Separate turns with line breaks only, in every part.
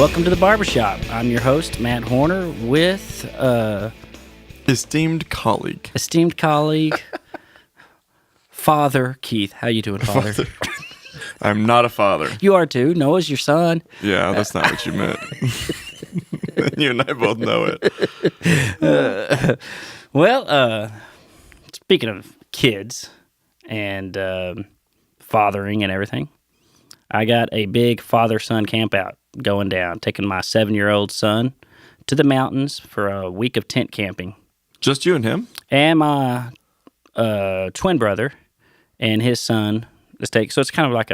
Welcome to the Barbershop. I'm your host, Matt Horner, with
esteemed colleague,
Father Keith. How you doing, Father?
I'm not a father.
You are too. Noah's your son.
Yeah, that's not what you meant. You and I both know it.
Speaking of kids and fathering and everything, I got a big father-son camp out going down, taking my 7-year-old son to the mountains for a week of tent camping.
Just you and him?
And my twin brother and his son. So it's kind of like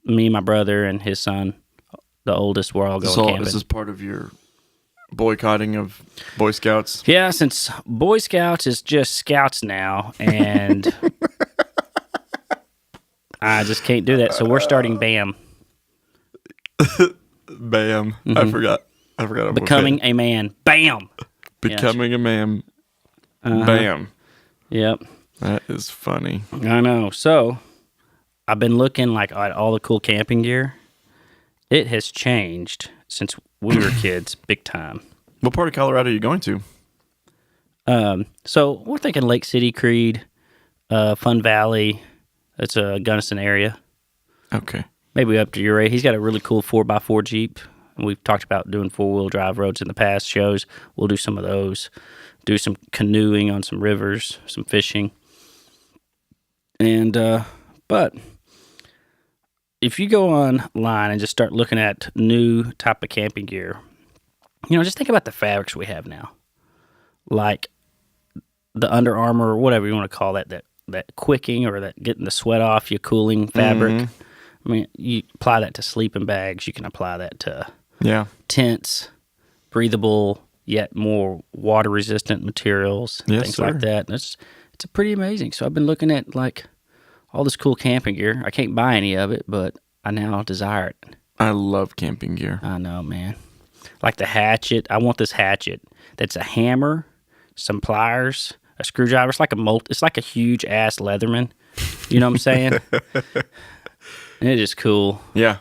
me, my brother, and his son, the oldest, we're all going camping.
This is part of your boycotting of Boy Scouts?
Yeah, since Boy Scouts is just Scouts now, and I just can't do that. So we're starting BAM.
BAM. Mm-hmm. I forgot.
Becoming a man. BAM.
Becoming a man. BAM.
Yep.
That is funny.
I know. So I've been looking at all the cool camping gear. It has changed since we were kids, big time.
What part of Colorado are you going to?
So we're thinking Lake City, Creed, Fun Valley. It's a Gunnison area.
Okay.
Maybe up to your age. He's got a really cool 4x4 Jeep. And we've talked about doing 4-wheel drive roads in the past shows. We'll do some of those. Do some canoeing on some rivers, some fishing. And, but if you go online and just start looking at new type of camping gear, just think about the fabrics we have now. Like the Under Armour, or whatever you want to call that quicking or that getting the sweat off you cooling fabric. Mm-hmm. I mean, you apply that to sleeping bags. You can apply that to tents, breathable yet more water-resistant materials, things like that. It's pretty amazing. So I've been looking at all this cool camping gear. I can't buy any of it, but I now desire it.
I love camping gear.
I know, man. Like the hatchet. I want this hatchet that's a hammer, some pliers, a screwdriver. It's like a huge ass Leatherman. You know what I'm saying? It is cool.
Yeah.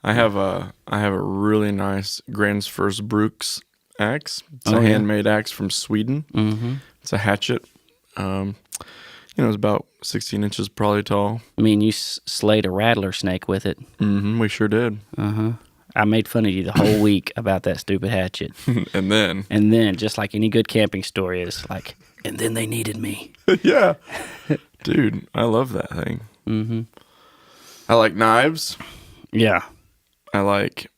I have a really nice Gransfors Brooks axe. It's a handmade axe from Sweden. Mm-hmm. It's a hatchet. It's about 16 inches probably tall.
I mean, you slayed a rattler snake with it.
Mm-hmm, we sure did.
Uh-huh. I made fun of you the whole week about that stupid hatchet.
And then, just like any good camping story is, and then they needed me. Yeah. Dude, I love that thing. Mm-hmm. I like knives.
Yeah.
I like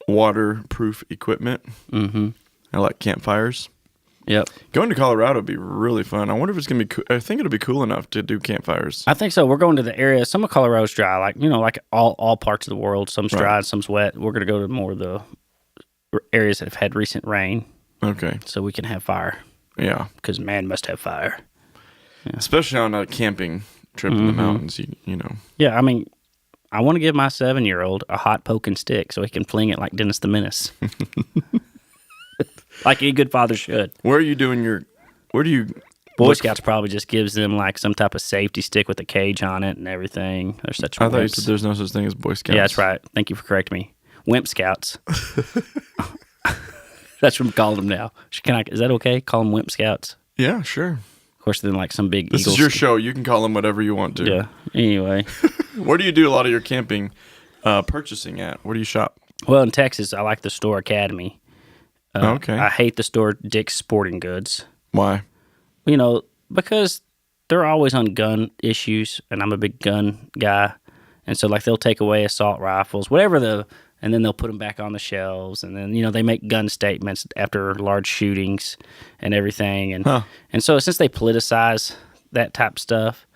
waterproof equipment. Mm-hmm. I like campfires.
Yep.
Going to Colorado would be really fun. I wonder if it's going to be cool. I think it'll be cool enough to do campfires.
I think so. We're going to the area. Some of Colorado's dry, like all parts of the world. Some's dry, some's wet. We're going to go to more of the areas that have had recent rain. Okay. So we can have fire.
Yeah.
Because man must have fire.
Yeah. Especially on a camping trip in the mountains, you know.
Yeah, I mean, I want to give my 7-year-old a hot poking stick so he can fling it like Dennis the Menace. Like any good father should.
Where do you...
Boy Scouts probably just gives them some type of safety stick with a cage on it and everything. They're such
I thought you said there's no such thing as Boy Scouts.
Yeah, that's right. Thank you for correcting me. Wimp Scouts. That's what I'm calling them now. Is that okay? Call them Wimp Scouts?
Yeah, sure.
Of course, then some big
This is your show. You can call them whatever you want to.
Yeah. Anyway.
Where do you do a lot of your camping purchasing at? Where do you shop?
Well, in Texas, I like the store Academy.
Okay.
I hate the store Dick's Sporting Goods.
Why?
Because they're always on gun issues, and I'm a big gun guy. And so, they'll take away assault rifles, and then they'll put them back on the shelves. And then, they make gun statements after large shootings and everything. And and so, since they politicize that type of stuff,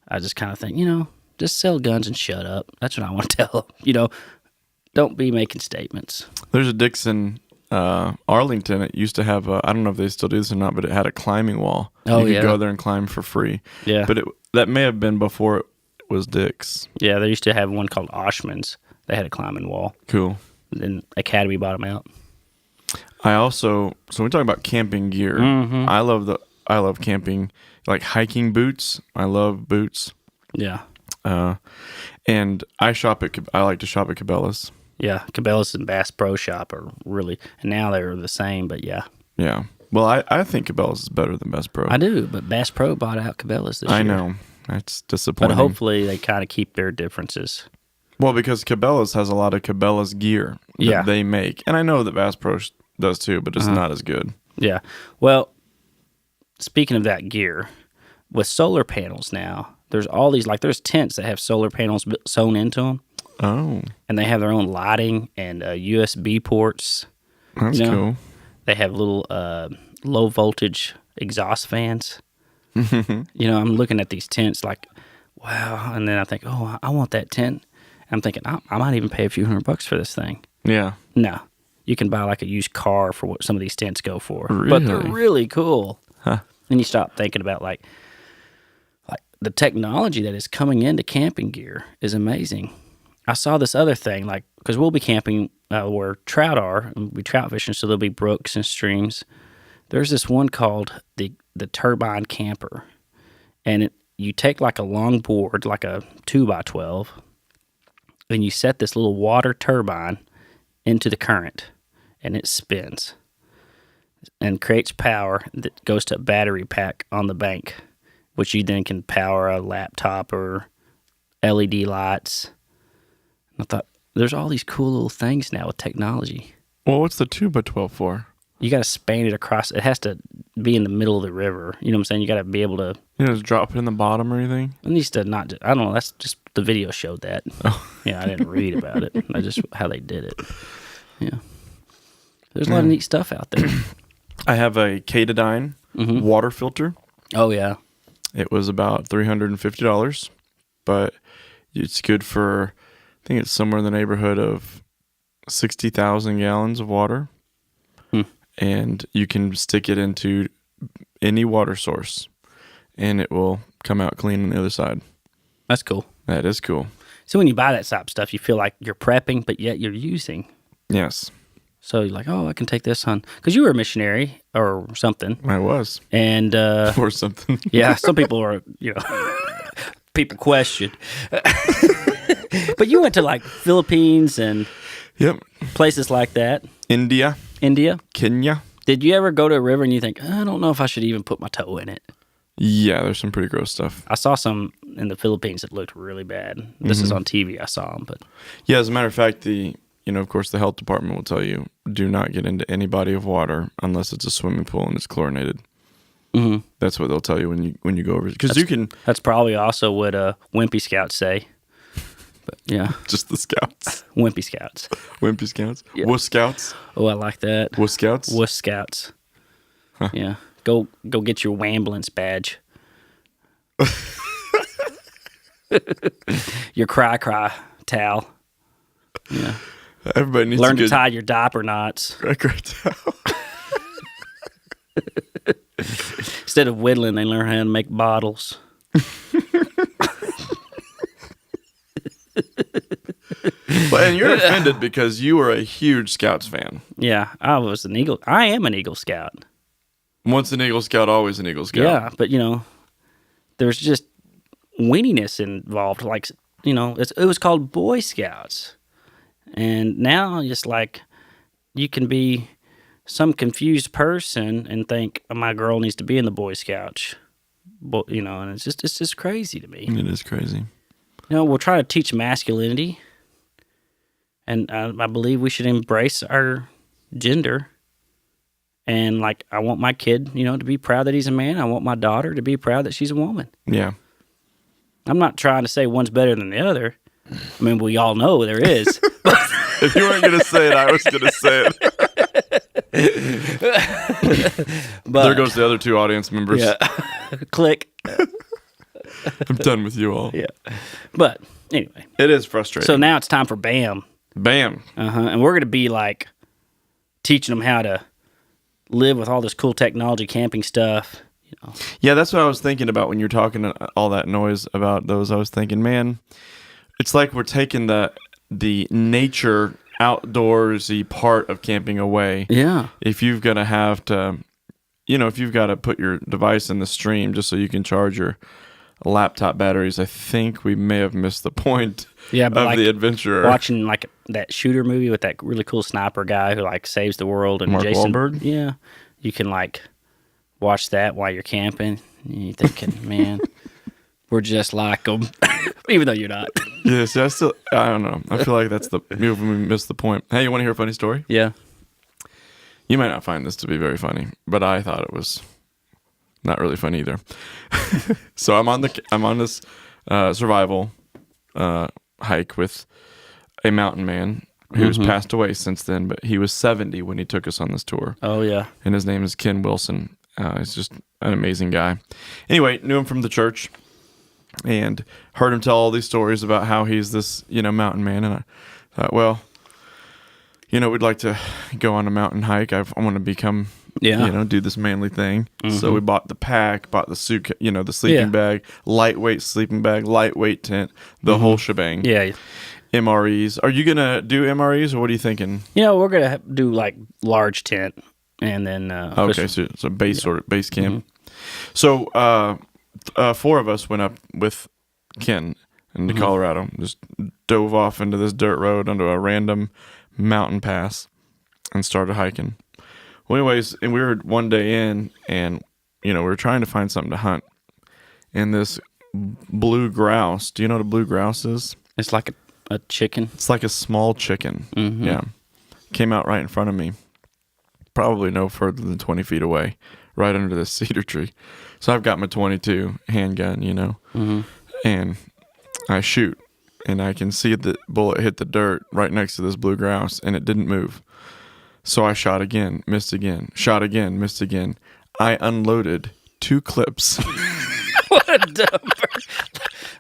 I just kind of think, just sell guns and shut up. That's what I want to tell them. Don't be making statements.
There's a Dick's in Arlington. It used to have I don't know if they still do this or not, but it had a climbing wall.
Oh,
you could go there and climb for free.
Yeah.
But that may have been before it was Dick's.
Yeah, they used to have one called Oshman's. They had a climbing wall.
Cool.
Then Academy bought them out.
So we talk about camping gear. Mm-hmm. I love camping, like hiking boots. I love boots.
Yeah.
And I like to shop at Cabela's.
Yeah, Cabela's and Bass Pro Shop are really, and now they're the same, but yeah.
Yeah. Well, I think Cabela's is better than Bass Pro.
I do, but Bass Pro bought out Cabela's this year.
I know. That's disappointing.
But hopefully they kind of keep their differences.
Well, because Cabela's has a lot of Cabela's gear that they make. And I know that Bass Pro does too, but it's not as good.
Yeah. Well, speaking of that gear, with solar panels now, there's all these, like there's tents that have solar panels sewn into them.
Oh.
And they have their own lighting and USB ports.
That's cool.
They have little low voltage exhaust fans. I'm looking at these tents like, wow. And then I think, oh, I want that tent. I'm thinking, I might even pay a few $100 for this thing.
Yeah.
No. You can buy like a used car for what some of these tents go for.
Really?
But they're really cool.
Huh.
And you stop thinking about like the technology that is coming into camping gear is amazing. I saw this other thing, like, because we'll be camping where trout are, and we'll be trout fishing, so there'll be brooks and streams. There's this one called the turbine camper, and you take like a long board, like a 2x12, and you set this little water turbine into the current, and it spins and creates power that goes to a battery pack on the bank, which you then can power a laptop or LED lights. I thought, there's all these cool little things now with technology.
Well, what's the 2x12 for?
You got to span it across. It has to be in the middle of the river. You know what I'm saying? You got to be able to...
Just drop it in the bottom or anything?
It needs to not... I don't know. That's just... The video showed that. Oh. Yeah, I didn't read about it. That's just how they did it. Yeah. There's a lot of neat stuff out there.
I have a Katadyn water filter.
Oh, yeah.
It was about $350, but it's good for... I think it's somewhere in the neighborhood of 60,000 gallons of water. And you can stick it into any water source, and it will come out clean on the other side.
That's cool.
That is cool.
So when you buy that type of stuff, you feel like you're prepping, but yet you're using.
Yes.
So you're like, oh, I can take this on. Because you were a missionary or something.
I was.
And
or something.
Yeah, some people are, people question. But you went to like Philippines and places like that.
India. Kenya.
Did you ever go to a river and you think, I don't know if I should even put my toe in it?
Yeah, there's some pretty gross stuff.
I saw some in the Philippines that looked really bad. This is on TV. I saw them, but
yeah, as a matter of fact, of course, the health department will tell you do not get into any body of water unless it's a swimming pool and it's chlorinated. Mm-hmm. That's what they'll tell you when you go over, because you can.
That's probably also what Wimpy Scouts say. But yeah,
just the Scouts.
Wimpy Scouts.
Wimpy Scouts.
Yeah.
Wuss Scouts.
Oh, I like that.
Wuss Scouts.
Wuss Scouts. Huh. Yeah, go get your Wambulance badge. Your cry towel. Yeah.
Everybody needs
learn to tie your diaper knots.
Cry towel.
Instead of whittling, they learn how to make bottles.
Well, and you're offended because you were a huge Scouts fan.
Yeah, I was an Eagle. I am an Eagle Scout.
Once an Eagle Scout, always an Eagle Scout.
Yeah, but there's just weeniness involved. Like, it was called Boy Scouts, and now just like you can be some confused person and think, oh, my girl needs to be in the Boy Scouts. But, and it's just crazy to me.
It is crazy.
We're trying to teach masculinity, and I believe we should embrace our gender. And, like, I want my kid, to be proud that he's a man. I want my daughter to be proud that she's a woman.
Yeah.
I'm not trying to say one's better than the other. I mean, we all know there is.
If you weren't going to say it, I was going to say it. But, there goes the other two audience members.
Yeah. Click.
I'm done with you all.
Yeah. But anyway.
It is frustrating.
So now it's time for BAM.
BAM.
And we're going to be like teaching them how to live with all this cool technology, camping stuff.
Yeah, that's what I was thinking about when you're talking all that noise about those. I was thinking, man, it's like we're taking the nature outdoorsy part of camping away.
Yeah.
If you've got to have to, if you've got to put your device in the stream just so you can charge your laptop batteries, I think we may have missed the point
Yeah, but
of
like
the adventurer.
watching like that shooter movie with that really cool sniper guy who like saves the world and
Mark
Jason.
Wahlberg?
Yeah, you can like watch that while you're camping. And you're thinking, man, we're just like them, even though you're not.
Yeah, see, I don't know. I feel like that's we missed the point. Hey, you want to hear a funny story?
Yeah.
You might not find this to be very funny, but I thought it was not really fun either. So I'm on this survival hike with a mountain man who's passed away since then, but he was 70 when he took us on this tour.
Oh yeah.
And his name is Ken Wilson. He's just an amazing guy. Anyway, knew him from the church and heard him tell all these stories about how he's this, mountain man. And I thought, well, we'd like to go on a mountain hike. I want to become, do this manly thing. So we bought the pack, bought the suit, the sleeping bag, lightweight sleeping bag, lightweight tent, the whole shebang.
Yeah.
MREs. Are you going to do MREs or what are you thinking?
We're going to do like large tent and then...
okay, so base camp. So 4 of us went up with Ken into Colorado, just dove off into this dirt road onto a random mountain pass and started hiking. Well, anyways, and we were one day in and, we were trying to find something to hunt. And this blue grouse, do you know what a blue grouse is?
It's like a chicken.
It's like a small chicken. Yeah. Came out right in front of me. Probably no further than 20 feet away, right under this cedar tree. So I've got my .22 handgun, and I shoot, and I can see the bullet hit the dirt right next to this blue grouse, and it didn't move. So I shot again, missed again, shot again, missed again. I unloaded 2 clips.
What a dumb bird.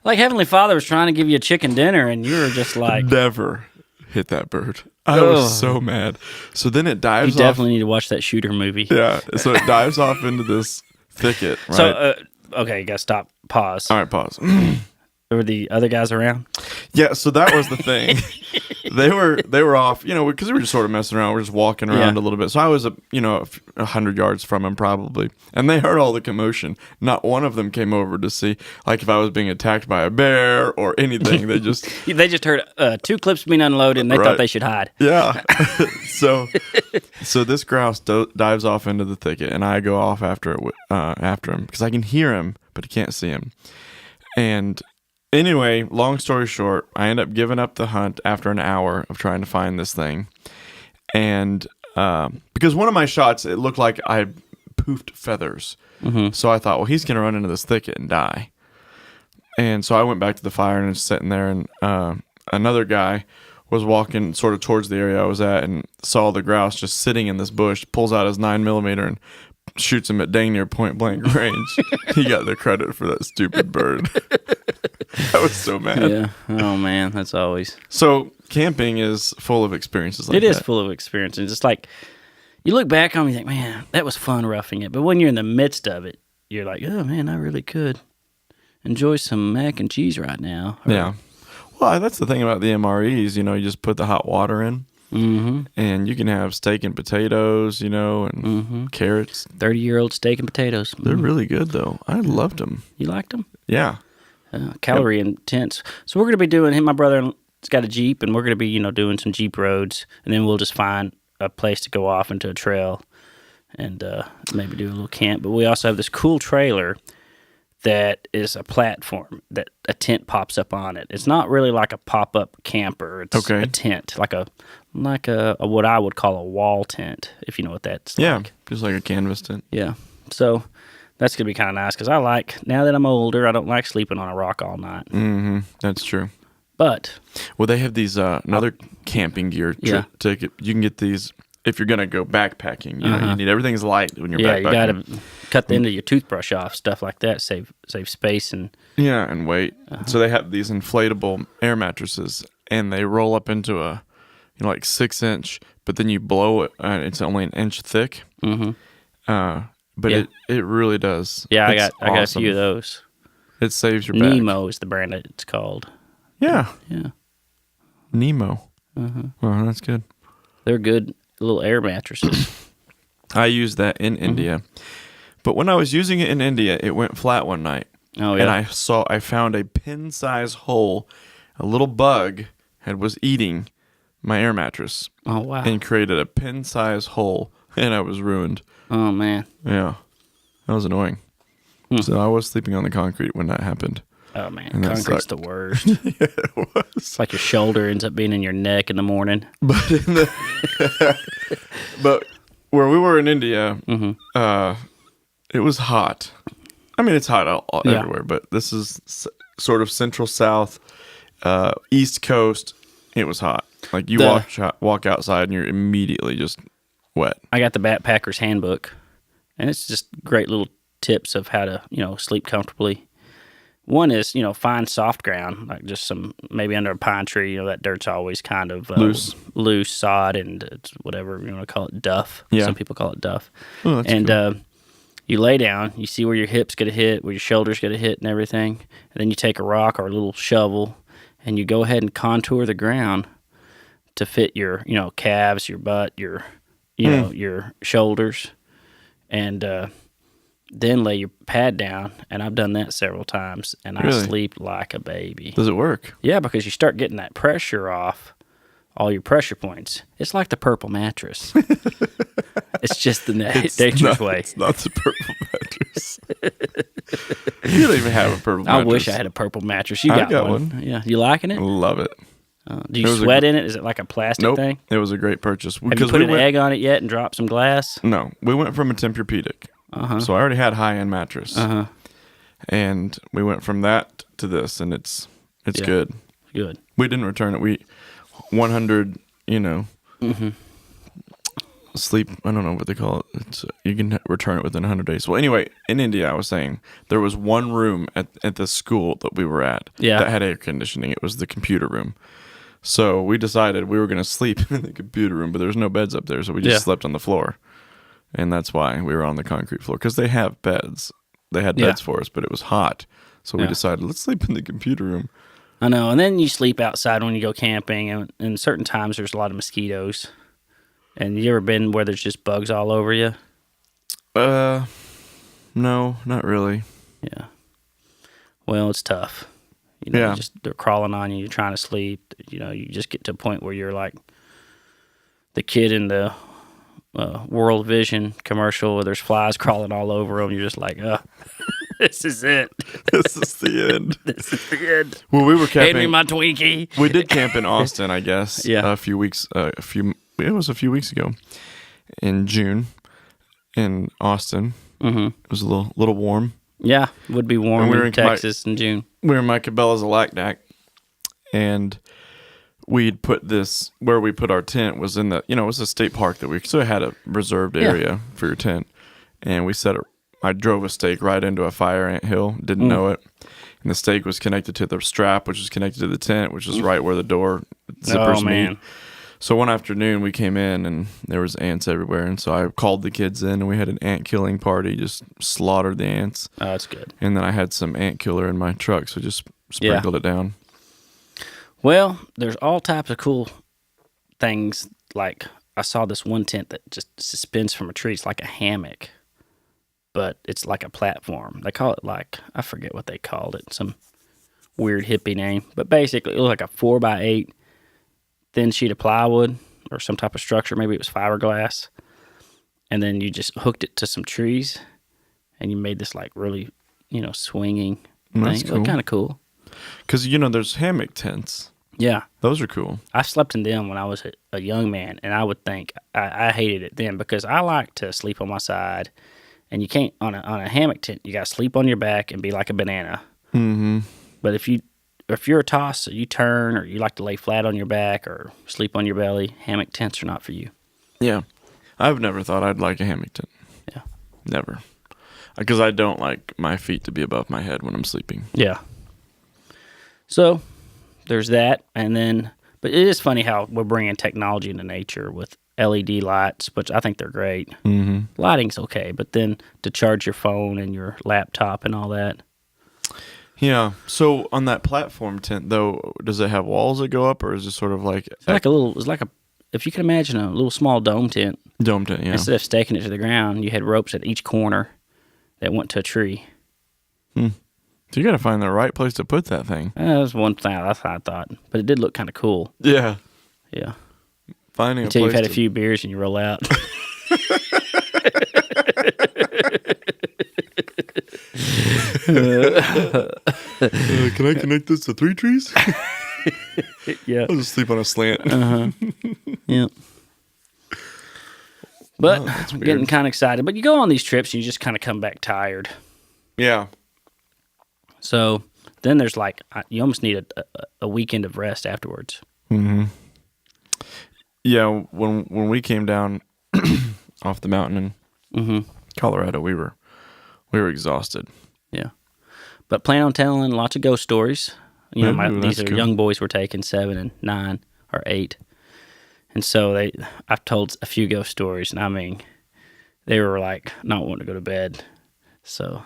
Like Heavenly Father was trying to give you a chicken dinner, and you were just like...
Never hit that bird. I was so mad. So then it dives off.
You definitely need to watch that shooter movie.
Yeah, so it dives off into this thicket, right?
So, okay, you got to stop. Pause.
All right, pause.
Were the other guys around?
Yeah, so that was the thing. They were off, because we were just sort of messing around. We were just walking around a little bit. So I was, 100 yards from them probably. And they heard all the commotion. Not one of them came over to see, like, if I was being attacked by a bear or anything. They just...
They just heard 2 clips being unloaded, and they thought they should hide.
Yeah. So this grouse dives off into the thicket, and I go off after him because I can hear him, but I can't see him. And... anyway, long story short, I end up giving up the hunt after an hour of trying to find this thing. And because one of my shots, it looked like I poofed feathers. So I thought, well, he's going to run into this thicket and die. And so I went back to the fire and was sitting there. And another guy was walking sort of towards the area I was at and saw the grouse just sitting in this bush, pulls out his 9mm and shoots him at dang near point blank range. He got the credit for that stupid bird. I was so mad.
Yeah. Oh man, that's always.
So camping is full of experiences like that.
It is full of experiences. It's like you look back on it and you think, man, that was fun roughing it. But when you're in the midst of it, you're like, oh man, I really could enjoy some mac and cheese right now.
Yeah. Well, that's the thing about the MREs. You just put the hot water in. And you can have steak and potatoes, and carrots.
30-year-old steak and potatoes.
They're really good, though. I loved them.
You liked them?
Yeah.
Calorie intense. So we're going to be doing, my brother's got a Jeep, and we're going to be, doing some Jeep roads, and then we'll just find a place to go off into a trail and maybe do a little camp. But we also have this cool trailer that is a platform that a tent pops up on it. It's not really like a pop-up camper. It's a tent, like a what I would call a wall tent, if you know what that's like.
Yeah, just like a canvas tent.
Yeah. So that's going to be kind of nice because now that I'm older, I don't like sleeping on a rock all night.
That's true.
But.
Well, they have these another camping gear ticket. You can get these if you're going to go backpacking. You need everything's light when you're backpacking. Yeah, you got to
cut the end of your toothbrush off, stuff like that, save space and
weight. So they have these inflatable air mattresses, and they roll up into a like 6-inch, but then you blow it. It's only an inch thick. But it really does.
Yeah, I got a few of those.
It saves your back.
Nemo is the brand that it's called.
Yeah. Nemo.
Well,
that's good.
They're good little air mattresses.
I used that in India. But when I was using it in India, it went flat one night.
Oh,
and
yeah.
I found a pin-size hole. A little bug was eating my air mattress
Oh, wow.
and created a pin-size hole, and I was ruined.
Oh, man.
Yeah, that was annoying. So I was sleeping on the concrete when that happened.
Oh, man.
And that
Concrete's
sucked.
the worst.
Yeah, it was.
It's like your shoulder ends up being in your neck in the morning.
But but where we were in India, it was hot. I mean, it's hot
Yeah.
everywhere, but this is sort of central south, east coast. It was hot. Like you walk outside and you're immediately just wet.
I got the Backpacker's Handbook, and it's just great little tips of how to, sleep comfortably. One is, find soft ground, like just maybe under a pine tree. That dirt's always kind of loose sod, and it's whatever you want to call it, duff.
Yeah.
Some people call it duff.
Oh, that's
and
cool.
You lay down, you see where your hips get a hit, where your shoulders get a hit, and everything. And then you take a rock or a little shovel, and you go ahead and contour the ground to fit your, calves, your butt, your shoulders, and then lay your pad down. And I've done that several times, and I
Really?
sleep like a baby.
Does it work?
Yeah, because you start getting that pressure off all your pressure points. It's like the purple mattress. It's just the dangerous way.
It's not the purple mattress. You don't even have a purple mattress.
I wish I had a purple mattress. You
I
got,
got
one. Yeah, you liking it?
Love it.
Do you sweat in it? Is it like a plastic
Nope.
thing?
It was a great purchase.
Have you put an egg on it yet and dropped some glass?
No, we went from a Tempur-Pedic. So I already had high-end mattress. And we went from that to this, and it's good.
Good.
We didn't return it. We 100, sleep. I don't know what they call it. It's, you can return it within 100 days. Well, anyway, in India, I was saying there was one room at the school that we were at that had air conditioning. It was the computer room. So we decided we were going to sleep in the computer room, but there's no beds up there, so we just slept on the floor. And that's why we were on the concrete floor, because they have beds. They had beds for us, but it was hot. So we decided, let's sleep in the computer room.
I know. And then you sleep outside when you go camping, and certain times there's a lot of mosquitoes. And you ever been where there's just bugs all over you?
No, not really.
Yeah. Well, it's tough. They're crawling on you. You're trying to sleep. You just get to a point where you're like the kid in the World Vision commercial where there's flies crawling all over them. You're just like, this is it.
This is the end.
This is the end.
Well, we were
Hand me
camping.
my Twinkie.
We did camp in Austin, I guess.
Yeah.
It was a few weeks ago in June in Austin. Mm-hmm. It was a little warm.
Yeah, it would be warm
we were
in Texas in June.
We were in my Cabela's Alacnac, and we'd put this where we put our tent was in the it was a state park that we so it had a reserved area for your tent, and we set it. I drove a stake right into a fire ant hill. Didn't know it, and the stake was connected to the strap, which was connected to the tent, which was right where the door zippers meet. So one afternoon we came in and there was ants everywhere, and so I called the kids in and we had an ant killing party. Just slaughtered the ants.
Oh, that's good.
And then I had some ant killer in my truck, so just sprinkled it down.
Well, there's all types of cool things. Like I saw this one tent that just suspends from a tree. It's like a hammock, but it's like a platform. They call it I forget what they called it. Some weird hippie name. But basically, it was like a 4x8 thin sheet of plywood or some type of structure. Maybe it was fiberglass. And then you just hooked it to some trees, and you made this like really, swinging thing.
That's cool.
Kind of cool.
Because, there's hammock tents.
Yeah.
Those are cool.
I slept in them when I was a young man, and I would think I hated it then because I like to sleep on my side, and you can't on a hammock tent. You got to sleep on your back and be like a banana. Mm-hmm. But if you're a tosser, you turn, or you like to lay flat on your back or sleep on your belly, hammock tents are not for you.
Yeah. I've never thought I'd like a hammock tent.
Yeah.
Never. Because I don't like my feet to be above my head when I'm sleeping.
Yeah. So there's that. And then, but it is funny how we're bringing technology into nature with LED lights, which I think they're great. Mm-hmm. Lighting's okay, but then to charge your phone and your laptop and all that.
Yeah. So on that platform tent, though, does it have walls that go up, or is it sort of like...
It's like if you can imagine a little small dome tent.
Dome tent, yeah.
Instead of staking it to the ground, you had ropes at each corner that went to a tree.
So you got to find the right place to put that thing.
That was one thing I thought, but it did look kind of cool.
Yeah.
Yeah.
Finding
Until
a
you've
place
had a few beers and you roll out.
Can I connect this to 3 trees?
Yeah.
I'll just sleep on a slant.
Yeah. But
that's
I'm
weird.
getting kind of excited. But you go on these trips and you just kind of come back tired.
Yeah.
So then there's like, you almost need a weekend of rest afterwards.
Mm-hmm. Yeah, when we came down off the mountain in Colorado, we were exhausted.
Yeah. But plan on telling lots of ghost stories. You know,
Ooh,
these
that's
are
cool.
young boys we're taking, 7 and 9 or 8. And so I've told a few ghost stories, and I mean, they were like not wanting to go to bed. So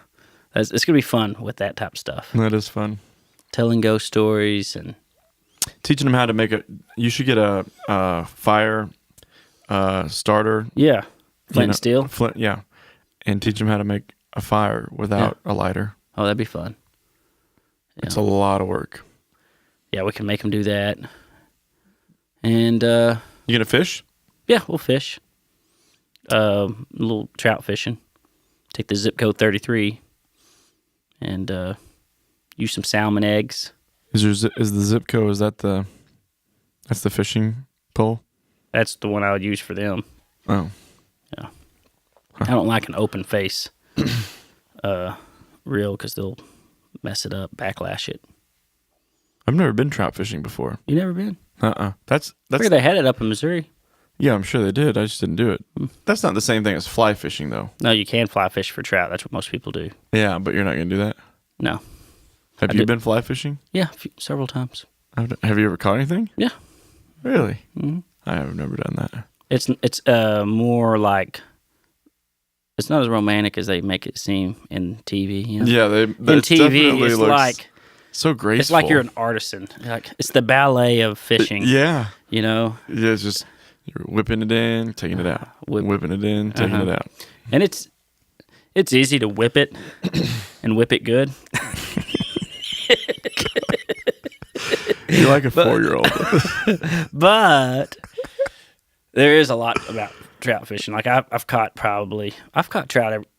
it's going to be fun with that type of stuff.
That is fun.
Telling ghost stories and
Teaching them how to make you should get a fire starter.
yeah, flint and steel.
Flint, yeah. And teach them how to make a fire without a lighter.
Oh, that'd be fun. Yeah.
It's a lot of work.
Yeah, we can make them do that. And
You gonna fish?
yeah, we'll fish. A little trout fishing. Take the zip code 33 and use some salmon eggs.
Is the zip code? That's the fishing pole?
That's the one I would use for them.
Oh,
Yeah. I don't like an open face reel because they'll mess it up, backlash it.
I've never been trout fishing before.
You never been?
That's
I figured they had it up in Missouri.
yeah. I'm sure they did. I just didn't do it. That's not the same thing as fly fishing, though.
No, you can fly fish for trout. That's what most people do.
Yeah, but you're not gonna do that.
No.
Have you been fly fishing?
Yeah, several times.
Have you ever caught anything?
Yeah.
Really? Mm-hmm. I have never done that.
It's more like, it's not as romantic as they make it seem in TV. You know?
Yeah,
in TV, it's
looks
like
so graceful.
it's like you're an artisan. Like it's the ballet of fishing.
Yeah.
You know,
Yeah, it's just you're whipping it in, taking it out, whipping it in, taking it out.
and it's easy to whip it and whip it good.
You're like a 4-year-old.
But there is a lot about trout fishing. Like I've caught trout.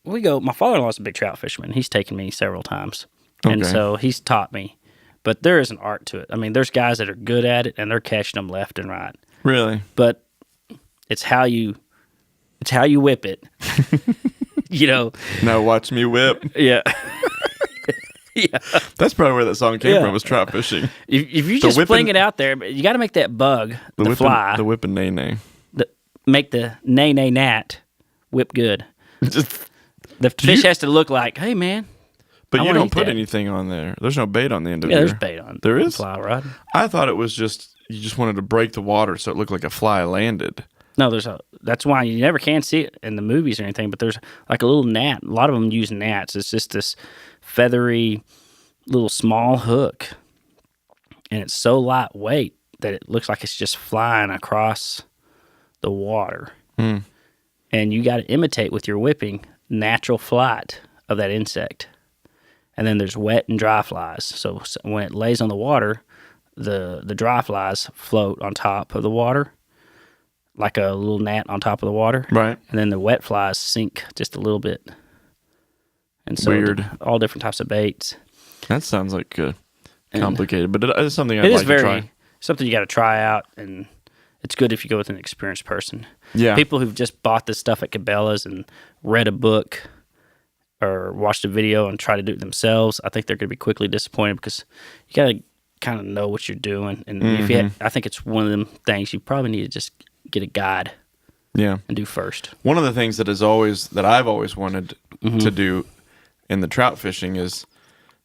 My father-in-law's a big trout fisherman. He's taken me several times, and
Okay.
so he's taught me. But there is an art to it. I mean, there's guys that are good at it, and they're catching them left and right.
Really?
But it's how you whip it. You know.
Now watch me whip.
Yeah. Yeah.
That's probably where that song came from. Was trout fishing.
If you just fling it out there, but you got to make that bug, the fly,
the whip and nay nay.
make the nay nay nat whip good. The fish has to look like, hey man.
But you don't put
that.
anything on there. There's no bait on the end of it.
Yeah, there's bait on.
There is?
Fly rod.
I thought it was just you just wanted to break the water so it looked like a fly landed.
No, that's why you never can see it in the movies or anything, but there's like a little gnat. A lot of them use gnats. It's just this feathery little small hook. And it's so lightweight that it looks like it's just flying across the water.
Mm.
And you got to imitate with your whipping natural flight of that insect. And then there's wet and dry flies. So when it lays on the water, the dry flies float on top of the water, like a little gnat on top of the water.
Right.
And then the wet flies sink just a little bit. And so
Weird.
all different types of baits.
That sounds like complicated, but it's something
It
I'd
is
like to try.
something you got to try out, and it's good if you go with an experienced person.
Yeah.
People who've just bought this stuff at Cabela's and read a book or watched a video and try to do it themselves, I think they're going to be quickly disappointed because you got to kind of know what you're doing. And if you I think it's one of them things you probably need to just get a guide
Yeah.
and do first.
One of the things that I've always wanted to do in the trout fishing is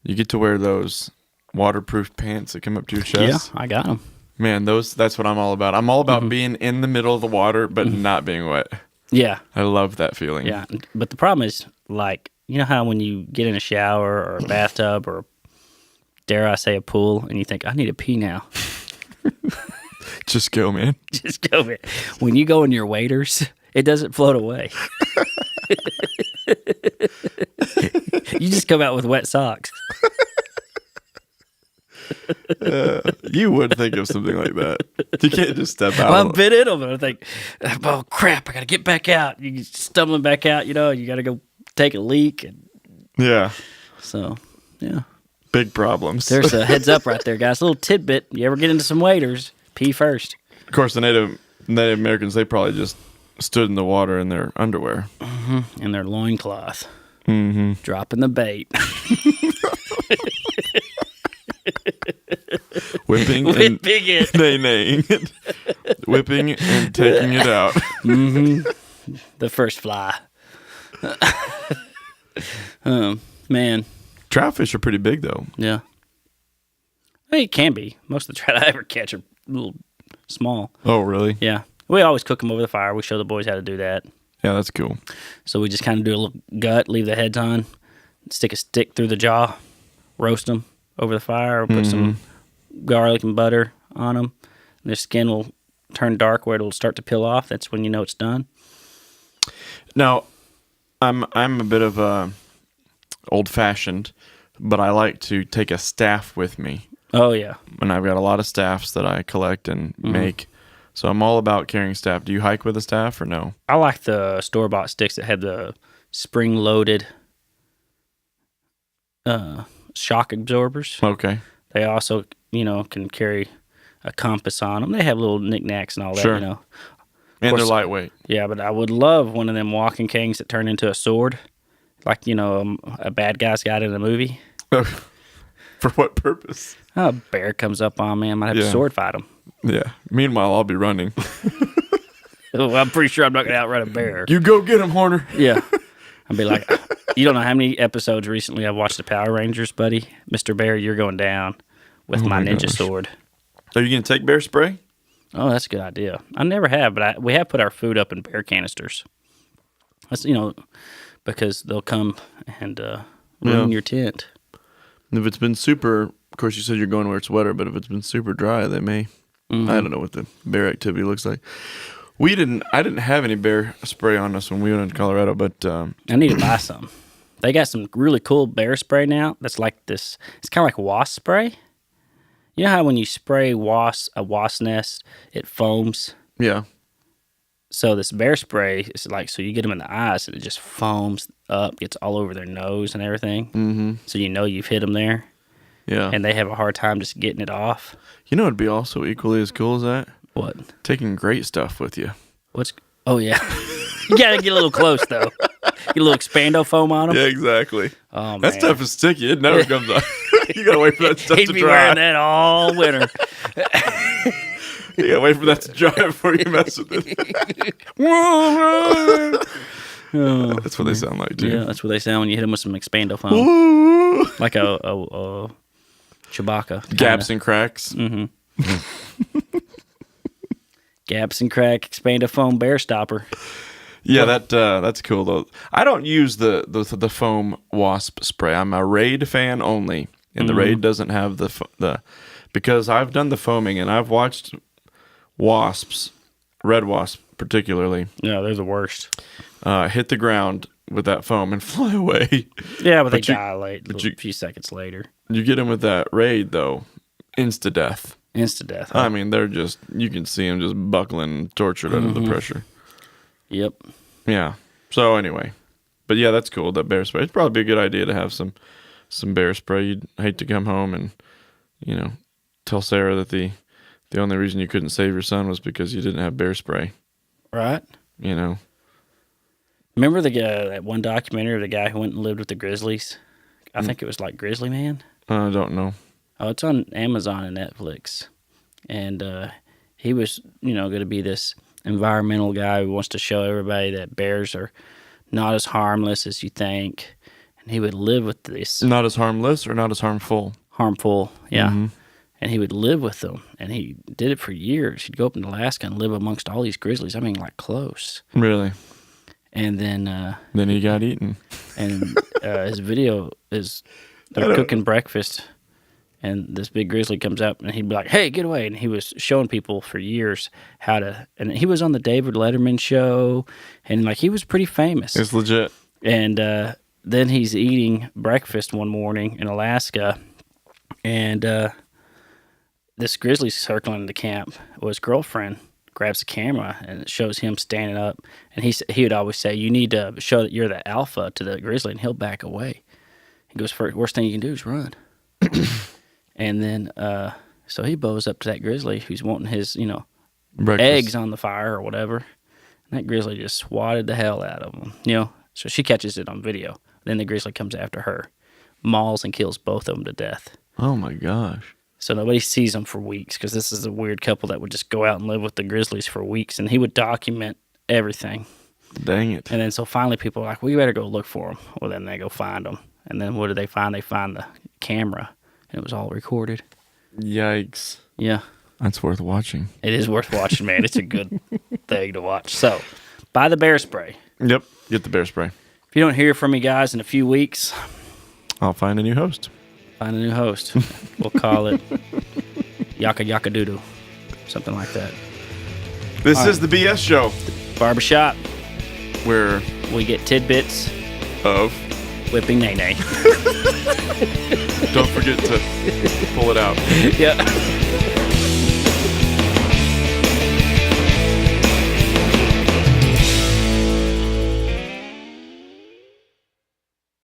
you get to wear those waterproof pants that come up to your chest.
Yeah, I got them.
Man, that's what I'm all about. I'm all about being in the middle of the water, but not being wet.
Yeah.
I love that feeling.
Yeah. But the problem is, like, you know how when you get in a shower or a bathtub or, dare I say, a pool, and you think, I need to pee now.
Just go, man.
Just go, man. When you go in your waders, it doesn't float away. You just come out with wet socks.
You would think of something like that. You can't just step out.
Well, I've been in them, and I think, oh crap, I got to get back out. You stumbling back out, you got to go take a leak, and
Yeah.
so yeah,
Big problems.
there's a heads up right there, guys. A little tidbit: you ever get into some waders, pee first.
Of course, the Native Americans, they probably just stood in the water in their underwear.
In their loincloth,
Mm-hmm.
dropping the bait.
Whipping and
Whipping it.
neighing it. Whipping and taking it out.
The first fly. Man,
Trout fish are pretty big, though.
yeah. I mean, it can be. Most of the trout I ever catch are a little small.
Oh, really?
Yeah. We always cook them over the fire. We show the boys how to do that.
Yeah, that's cool.
So we just kind of do a little gut, leave the heads on, stick a stick through the jaw, roast them over the fire, put some garlic and butter on them. Their skin will turn dark where it'll start to peel off. That's when you know it's done.
Now, I'm a bit of a old-fashioned, but I like to take a staff with me.
Oh, yeah.
And I've got a lot of staffs that I collect and make. So I'm all about carrying staff. Do you hike with a staff or no?
I like the store-bought sticks that have the spring-loaded shock absorbers.
Okay.
They also, can carry a compass on them. They have little knickknacks and all that,
Sure.
And
they're lightweight.
Yeah, but I would love one of them walking canes that turn into a sword, like, a bad guy's got in a movie.
For what purpose?
Oh, a bear comes up on me. I might have to
Yeah.
sword fight him.
Yeah. Meanwhile, I'll be running.
Oh, I'm pretty sure I'm not going to outrun a bear.
You go get him, Horner.
Yeah. I'd be like, you don't know how many episodes recently I've watched the Power Rangers, buddy. Mr. Bear, you're going down with my ninja
gosh.
sword.
Are you going to take bear spray?
Oh, that's a good idea. I never have, but we have put our food up in bear canisters. That's, because they'll come and ruin your tent.
And if it's been super, of course, you said you're going where it's wetter, but if it's been super dry, they may. I don't know what the bear activity looks like. I didn't have any bear spray on us when we went into Colorado, but
I need to buy some. They got some really cool bear spray now. That's like this. It's kind of like wasp spray. You know how when you spray a wasp nest, it foams.
yeah.
So this bear spray is like, so you get them in the eyes and it just foams up, gets all over their nose and everything. Mm-hmm. So you've hit them there,
Yeah.
and they have a hard time just getting it off.
You know, it'd be also equally as cool as that.
What?
Taking great stuff with you.
Oh yeah, you gotta get a little close though. Get a little expando foam on them.
Yeah, exactly.
Oh,
that
man.
stuff is sticky. It never comes off. You gotta wait for that stuff
He'd
to
be
dry.
wearing that all winter.
You gotta wait for that to dry before you mess with it. That's what they sound like, too.
Yeah, that's what they sound when you hit them with some expando foam, like a Chewbacca.
Gaps and cracks.
Gaps and crack expando foam bear stopper.
Yeah, that's cool though. I don't use the foam wasp spray. I'm a Raid fan only, and the Raid doesn't have the because I've done the foaming and I've watched wasps, red wasps particularly,
Yeah, they're the worst.
hit the ground with that foam and fly away.
Yeah, but they
you-
dilate a few seconds later.
You get them with that Raid though, insta death.
Insta death.
I mean, they're just you can see them just buckling, tortured under the pressure.
Yep.
Yeah. So anyway, but yeah, that's cool. That bear spray. It'd probably be a good idea to have some bear spray. You'd hate to come home and tell Sarah that the only reason you couldn't save your son was because you didn't have bear spray.
Right. Remember the guy, that one documentary of the guy who went and lived with the Grizzlies? I think it was like Grizzly Man.
I don't know.
Oh, it's on Amazon and Netflix. And he was, going to be this environmental guy who wants to show everybody that bears are not as harmless as you think. And he would live with this.
Not as harmless or not as harmful?
Harmful, yeah. And he would live with them. And he did it for years. He'd go up in Alaska and live amongst all these grizzlies. I mean, like close.
Really?
And then
he got eaten.
and his video is they're cooking breakfast, and this big grizzly comes up, and he'd be like, "Hey, get away!" And he was showing people for years how to. And he was on the David Letterman show, and like he was pretty famous.
It's legit.
And then he's eating breakfast one morning in Alaska, and this grizzly's circling the camp. Well, his girlfriend grabs the camera and it shows him standing up. And he would always say, "You need to show that you're the alpha to the grizzly," and he'll back away. He goes, "Worst thing you can do is run." And then, so he bows up to that grizzly who's wanting his,
Breakfast.
eggs on the fire or whatever. And that grizzly just swatted the hell out of him, So she catches it on video. Then the grizzly comes after her, mauls and kills both of them to death.
Oh my gosh.
So nobody sees them for weeks because this is a weird couple that would just go out and live with the grizzlies for weeks. And he would document everything.
Dang it.
And then so finally people are like, "Well, you better go look for them." Well, then they go find them. And then what do they find? They find the camera. And it was all recorded.
Yikes.
Yeah.
That's worth watching.
It is worth watching, man. It's a good thing to watch. So, buy the bear spray.
Yep. Get the bear spray.
If you don't hear from me guys in a few weeks,
I'll find a new host.
find a new host. We'll call it Yaka Yaka Doodoo. Something like that.
This is the BS show
Barbershop.
where
We get tidbits,
of
whipping nay nay.
don't forget to pull it out.
Yeah.